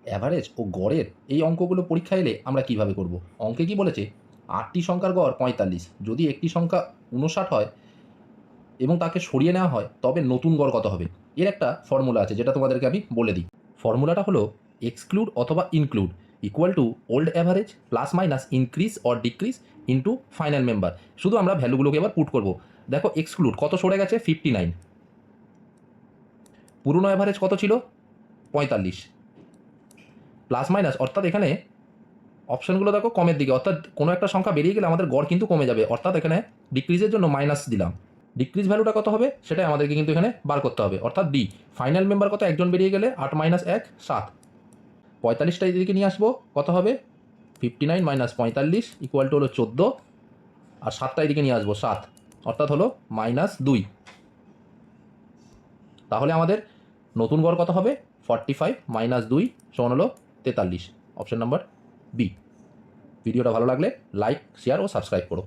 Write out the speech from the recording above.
Average ও গড়ের এই অঙ্কগুলো পরীক্ষা এলে আমরা কিভাবে করব? অঙ্কে কি বলেছে 8টি সংখ্যার গড় 45, যদি একটি সংখ্যা 59 হয় এবং তাকে সরিয়ে নেওয়া হয় তবে নতুন গড় কত হবে? এর একটা ফর্মুলা আছে যেটা তোমাদেরকে আমি বলে দিই। ফর্মুলাটা হলো এক্সক্লুড অথবা include equal to old average plus minus increase or decrease into final member. শুধু আমরা ভ্যালুগুলোকে এবার পুট করব। দেখো এক্সক্লুড কত সরে গেছে 59, পুরনো অ্যাভারেজ কত ছিল 45, প্লাস মাইনাস অর্থাৎ এখানে অপশানগুলো দেখো কমের দিকে, অর্থাৎ কোনো একটা সংখ্যা বেরিয়ে গেলে আমাদের গড় কিন্তু কমে যাবে, অর্থাৎ এখানে ডিক্রিজের জন্য মাইনাস দিলাম। ডিক্রিজ ভ্যালুটা কত হবে সেটাই আমাদেরকে কিন্তু এখানে বার করতে হবে, অর্থাৎ ডি। ফাইনাল মেম্বার কত, একজন বেরিয়ে গেলে 8 মাইনাস 1 7, 45টা এদিকে নিয়ে আসবো, কত হবে 59 মাইনাস 45 ইকুয়াল টু হলো 14, আর 7টা এদিকে নিয়ে আসবো 7, অর্থাৎ হলো -2। তাহলে আমাদের নতুন গড় কত হবে 45 মাইনাস 2 সমান হলো 43, অপশন নাম্বার বি। ভিডিওটা ভালো লাগলে লাইক, শেয়ার ও সাবস্ক্রাইব করো।